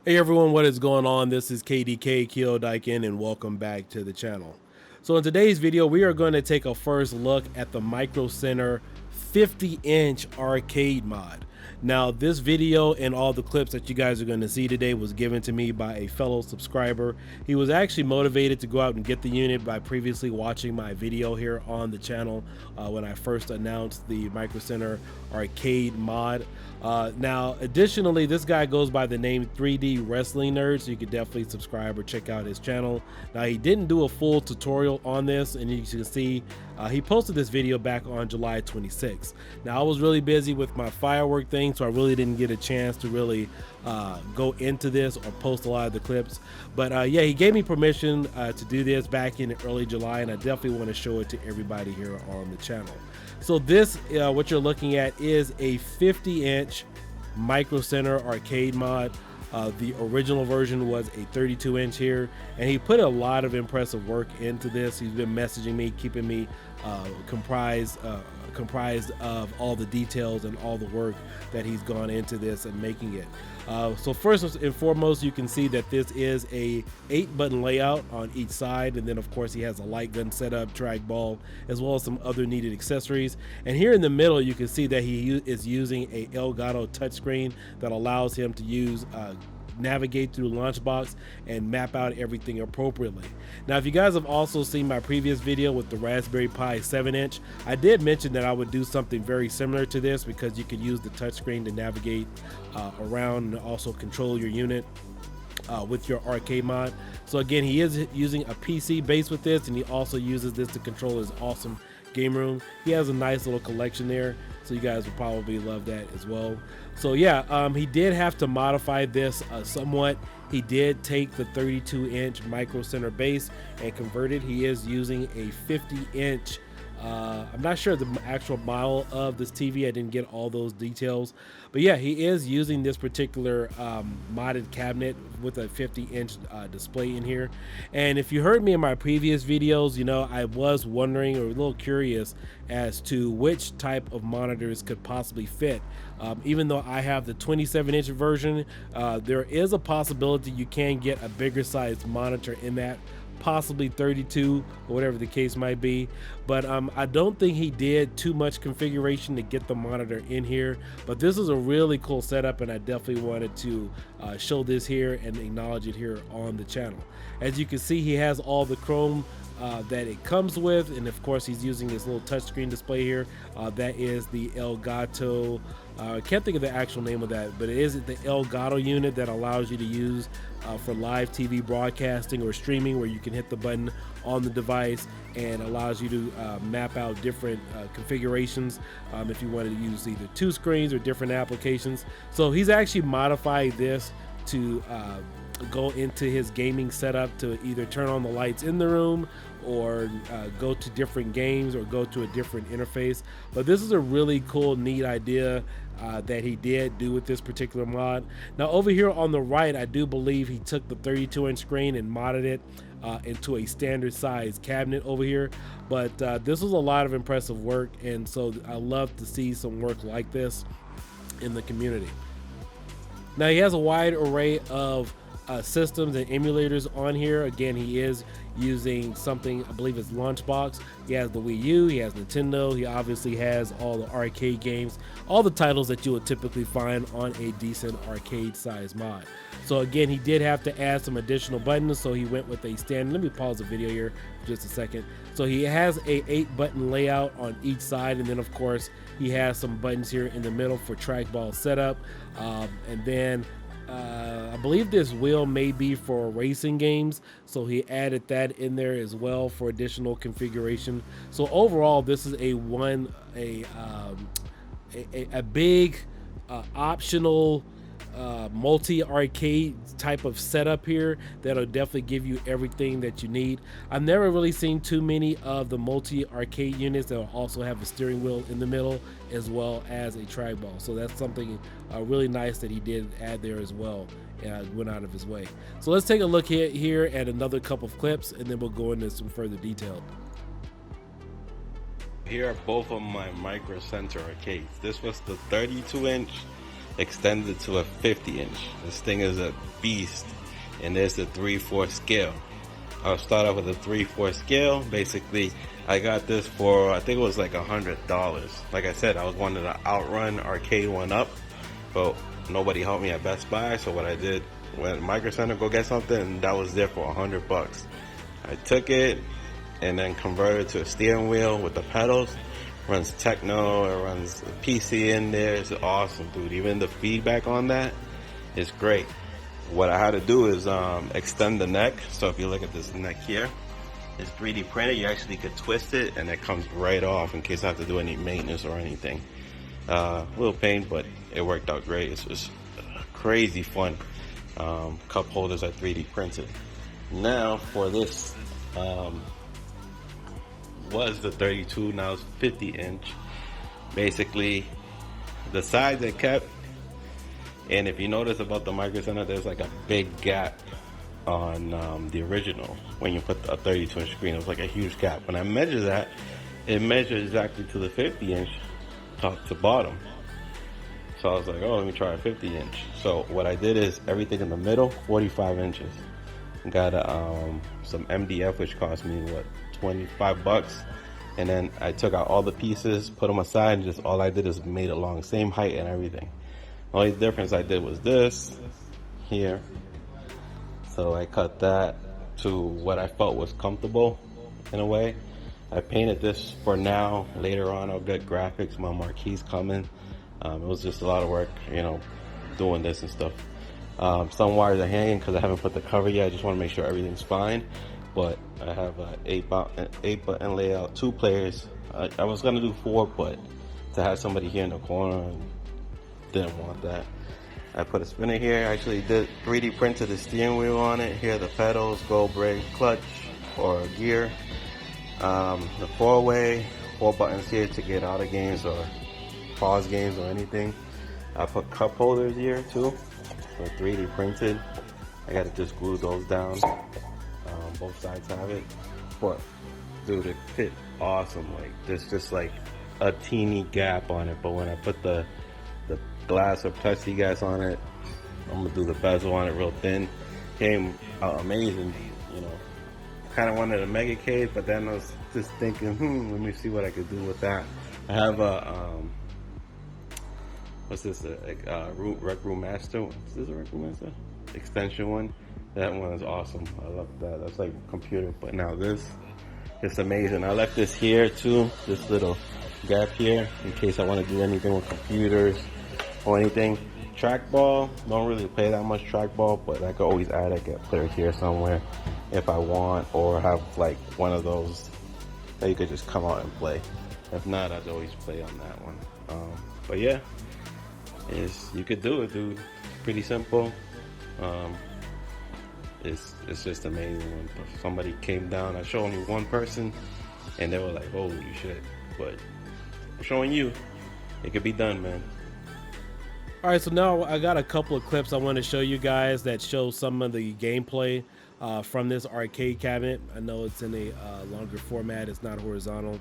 Hey everyone, what is going on? This is KDK Kyodaiken and welcome back to the channel. So in today's video, we are going to take a first look at the Microcenter 50-inch arcade mod. Now this video and all the clips that you guys are going to see today was given to me by a fellow subscriber. He was actually motivated to go out and get the unit by previously watching my video here on the channel when I first announced the Microcenter arcade mod. Now additionally, this guy goes by the name 3D Wrestling Nerd, so you could definitely subscribe or check out his channel. Now he didn't do a full tutorial on this, and you can see he posted this video back on July 26th. Now I was really busy with my firework thing, so I really didn't get a chance to really go into this or post a lot of the clips. But yeah, he gave me permission to do this back in early July, and I definitely want to show it to everybody here on the channel. So this, what you're looking at, is a 50-inch Microcenter arcade mod. The original version was a 32-inch here, and he put a lot of impressive work into this. He's been messaging me, keeping me comprised of all the details and all the work that he's gone into this and making it. So first and foremost, you can see that this is a 8-button layout on each side, and then of course he has a light gun setup, trackball, as well as some other needed accessories. And here in the middle, you can see that he is using a Elgato touchscreen that allows him to use navigate through Launchbox and map out everything appropriately. Now, if you guys have also seen my previous video with the Raspberry Pi 7-inch, I did mention that I would do something very similar to this because you could use the touchscreen to navigate around and also control your unit with your arcade mod. So again, he is using a PC base with this, and he also uses this to control his awesome game room. He has a nice little collection there, so you guys will probably love that as well. So yeah, he did have to modify this somewhat. He did take the 32-inch Microcenter base and convert it. He is using a 50-inch I'm not sure the actual model of this TV. I didn't get all those details, but yeah, he is using this particular modded cabinet with a 50-inch display in here. And if you heard me in my previous videos, you know, I was wondering or a little curious as to which type of monitors could possibly fit. Even though I have the 27-inch version, there is a possibility you can get a bigger sized monitor in that, possibly 32 or whatever the case might be. But I don't think he did too much configuration to get the monitor in here, but this is a really cool setup, and I definitely wanted to show this here and acknowledge it here on the channel. As you can see, he has all the chrome that it comes with, and of course he's using this little touchscreen display here. That is the Elgato, I can't think of the actual name of that, but it is the Elgato unit that allows you to use for live TV broadcasting or streaming, where you can hit the button on the device and allows you to map out different configurations if you wanted to use either 2 screens or different applications. So he's actually modified this to go into his gaming setup to either turn on the lights in the room or go to different games or go to a different interface. But this is a really cool, neat idea that he did do with this particular mod. Now over here on the right, I do believe he took the 32-inch screen and modded it into a standard size cabinet over here. But this was a lot of impressive work, and so I love to see some work like this in the community. Now he has a wide array of systems and emulators on here. Again, he is using something, I believe it's Launchbox. He has the Wii U, he has Nintendo, he obviously has all the arcade games, all the titles that you would typically find on a decent arcade size mod. So again, he did have to add some additional buttons, so he went with a standard. Let me pause the video here for just a second. So he has a 8-button layout on each side, and then of course he has some buttons here in the middle for trackball setup, and then I believe this wheel may be for racing games, so he added that in there as well for additional configuration. So overall, this is a big optional multi-arcade type of setup here that'll definitely give you everything that you need. I've never really seen too many of the multi-arcade units that will also have a steering wheel in the middle as well as a trackball, so that's something really nice that he did add there as well, and went out of his way. So let's take a look here at another couple of clips, and then we'll go into some further detail. Here are both of my Microcenter arcades. This was the 32-inch extended to a 50 inch. This thing is a beast, and there's the 3/4 scale. I'll start off with a 3/4 scale. Basically, I got this for, I think it was like $100. Like I said, I was wanting to outrun arcade one up, but nobody helped me at Best Buy. So what I did, went to Microcenter, go get something, and that was there for $100. I took it and then converted it to a steering wheel with the pedals. Runs techno, it runs PC in there. It's awesome, dude. Even the feedback on that is great. What I had to do is extend the neck. So if you look at this neck here, it's 3D printed. You actually could twist it and it comes right off in case I have to do any maintenance or anything. A little pain, but it worked out great. It was crazy fun. Cup holders are 3D printed. Now for this, was the 32, now it's 50 inch. Basically, the size they kept. And if you notice about the Microcenter, there's like a big gap on the original. When you put a 32 inch screen, it was like a huge gap. When I measure that, it measures exactly to the 50 inch top to bottom. So I was like, oh, let me try a 50 inch. So what I did is everything in the middle, 45 inches. Got some MDF, which cost me what, $25. And then I took out all the pieces, put them aside, and just all I did is made it long, same height and everything. The only difference I did was this here. So I cut that to what I felt was comfortable in a way. I painted this for now. Later on, I'll get graphics. My marquee's coming. It was just a lot of work, you know, doing this and stuff. Some wires are hanging because I haven't put the cover yet. I just want to make sure everything's fine. But I have an 8-button layout, 2 players. I was gonna do 4, but to have somebody here in the corner, didn't want that. I put a spinner here. I actually did 3D printed the steering wheel on it. Here are the pedals, go, brake, clutch, or gear. The 4-way, 4 buttons here to get out of games or pause games or anything. I put cup holders here too, so 3D printed. I gotta just glue those down. Both sides have it, but dude, it fit awesome. Like there's just like a teeny gap on it, but when I put the glass or plexiglass on it, I'm gonna do the bezel on it real thin. Came out amazing, you know. Kind of wanted a mega cave, but then I was just thinking, let me see what I could do with that. I have a what's this? Rec Room Master. Is this a Rec Room Master? Extension one. That one is awesome. I love that. That's like computer. But now this, it's amazing. I left this here too. This little gap here in case I want to do anything with computers or anything. Trackball. Don't really play that much trackball, but I could always add a player here somewhere if I want, or have like one of those that you could just come out and play. If not, I'd always play on that one. But yeah, you could do it, dude. Pretty simple. It's just amazing when somebody came down. I showed only one person and they were like, holy shit. But I'm showing you it could be done, man. All right, so now I got a couple of clips I want to show you guys that show some of the gameplay from this arcade cabinet. I know it's in a longer format, it's not horizontal,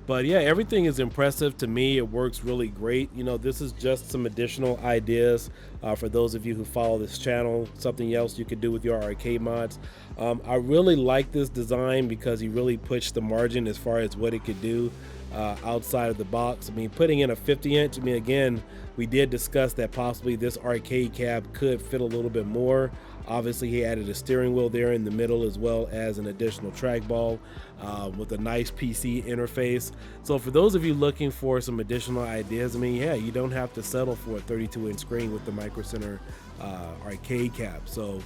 but yeah, everything is impressive to me. It works really great. You know, this is just some additional ideas for those of you who follow this channel, something else you could do with your arcade mods. I really like this design because he really pushed the margin as far as what it could do outside of the box. I mean, putting in a 50 inch, I mean, again, we did discuss that possibly this arcade cab could fit a little bit more. Obviously, he added a steering wheel there in the middle as well as an additional trackball with a nice PC interface. So for those of you looking for some additional ideas, I mean, yeah, you don't have to settle for a 32-inch screen with the Microcenter arcade cab. So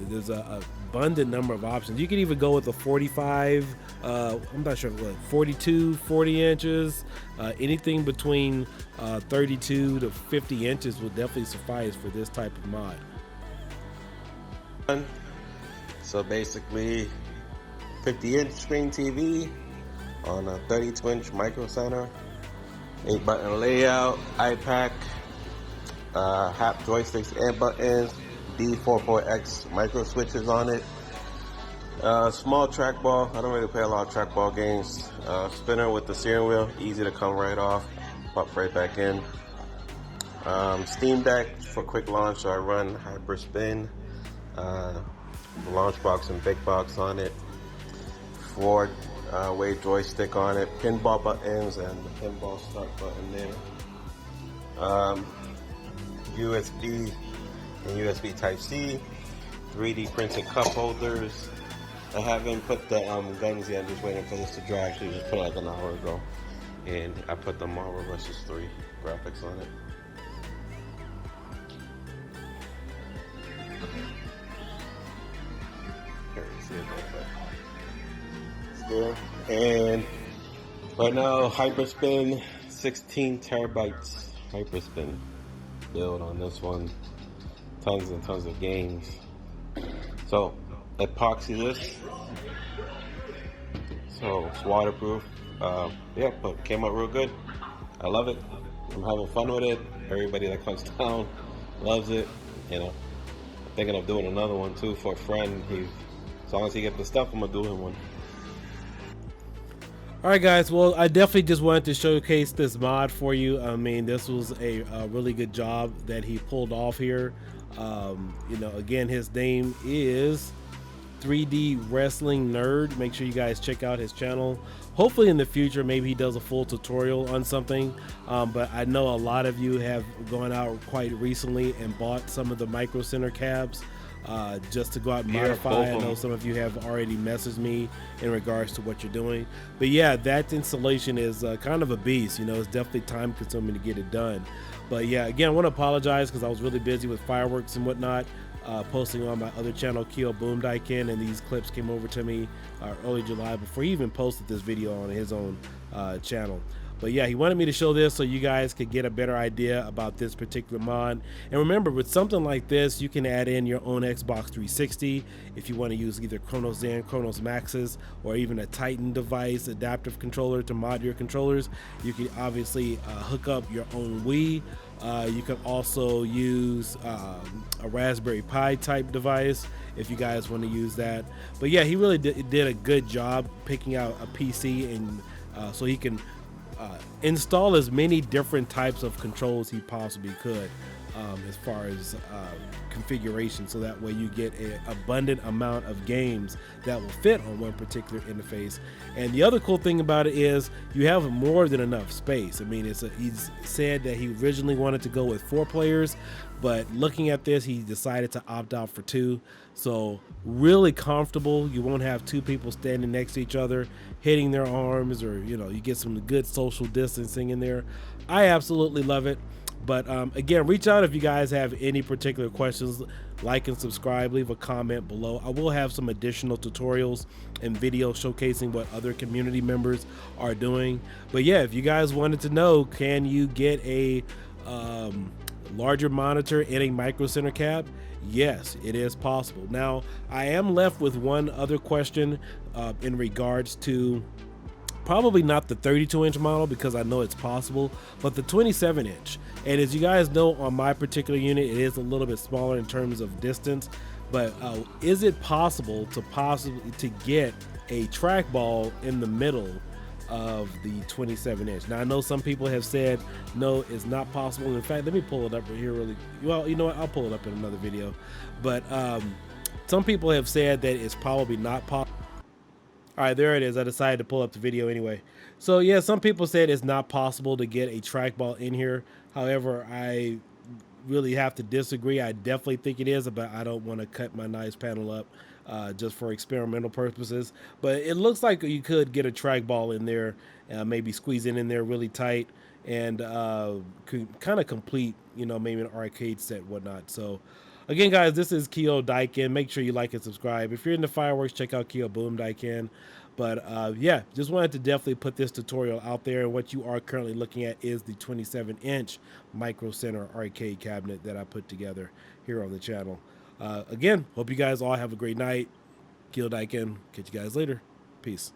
there's a abundant number of options. You could even go with a 45, I'm not sure what, 42, 40 inches, anything between 32 to 50 inches will definitely suffice for this type of mod. So basically 50-inch screen TV on a 32-inch Microcenter, 8-button layout, iPack, hap joysticks and buttons, D44X micro switches on it, small trackball. I don't really play a lot of trackball games. Spinner with the steering wheel, easy to come right off, pop right back in. Steam Deck for quick launch, so I run Hyper Spin, launch box and big box on it, 4-way joystick on it, pinball buttons and the pinball start button there. USB and USB Type-C, 3D printed cup holders. I haven't put the guns yet, I'm just waiting for this to dry. Actually just put it like an hour ago. And I put the Marvel vs. 3 graphics on it. Here, you see it there, but and right now, Hyperspin, 16 terabytes Hyperspin build on this one. Tons and tons of games. So, epoxy this. So, it's waterproof. Yeah, but came out real good. I love it. I'm having fun with it. Everybody that comes down loves it. You know, I'm thinking of doing another one too for a friend. As long as he gets the stuff, I'm gonna do him one. All right, guys. Well, I definitely just wanted to showcase this mod for you. I mean, this was a really good job that he pulled off here. You know, again, his name is 3D Wrestling Nerd. Make sure you guys check out his channel. Hopefully in the future, maybe he does a full tutorial on something. But I know a lot of you have gone out quite recently and bought some of the Microcenter cabs just to go out and modify. I know some of you have already messaged me in regards to what you're doing. But yeah, that installation is kind of a beast. You know, it's definitely time consuming to get it done. But yeah, again, I want to apologize because I was really busy with fireworks and whatnot. Posting on my other channel, Kyo Boom Daiken, and these clips came over to me early July before he even posted this video on his own channel. But yeah, he wanted me to show this so you guys could get a better idea about this particular mod. And remember, with something like this, you can add in your own Xbox 360 if you want to use either Chronos Zen, Chronos Maxes, or even a Titan device, adaptive controller to mod your controllers. You can obviously hook up your own Wii. You can also use a Raspberry Pi type device if you guys want to use that. But yeah, he really did a good job picking out a PC, and so he can install as many different types of controls he possibly could as far as configuration, so that way you get an abundant amount of games that will fit on one particular interface. And the other cool thing about it is you have more than enough space. I mean, he's said that he originally wanted to go with 4 players, but looking at this, he decided to opt out for 2. So really comfortable. You won't have 2 people standing next to each other hitting their arms, or you know, you get some good social distancing in there. I absolutely love it. But again, reach out if you guys have any particular questions. Like and subscribe, leave a comment below. I will have some additional tutorials and videos showcasing what other community members are doing. But yeah, if you guys wanted to know, can you get a larger monitor in a Microcenter cab? Yes, it is possible. Now, I am left with one other question in regards to probably not the 32-inch model, because I know it's possible, but the 27-inch. And as you guys know, on my particular unit, it is a little bit smaller in terms of distance. But is it possible to get a trackball in the middle of the 27-inch? Now, I know some people have said no, it's not possible. In fact, let me pull it up right here really. Well, you know what? I'll pull it up in another video. But some people have said that it's probably not possible. All right, there it is. I decided to pull up the video anyway. So yeah, some people said it's not possible to get a trackball in here. However, I really have to disagree. I definitely think it is, but I don't want to cut my nice panel up just for experimental purposes. But it looks like you could get a trackball in there, maybe squeeze it in there really tight, and kind of complete, you know, maybe an arcade set, whatnot. So again, guys, this is Kyo Daiken. Make sure you like and subscribe. If you're into fireworks, check out Kyo Boom Daiken. But yeah, just wanted to definitely put this tutorial out there. And what you are currently looking at is the 27-inch Microcenter arcade cabinet that I put together here on the channel. Again, hope you guys all have a great night. Kyo Daiken. Catch you guys later. Peace.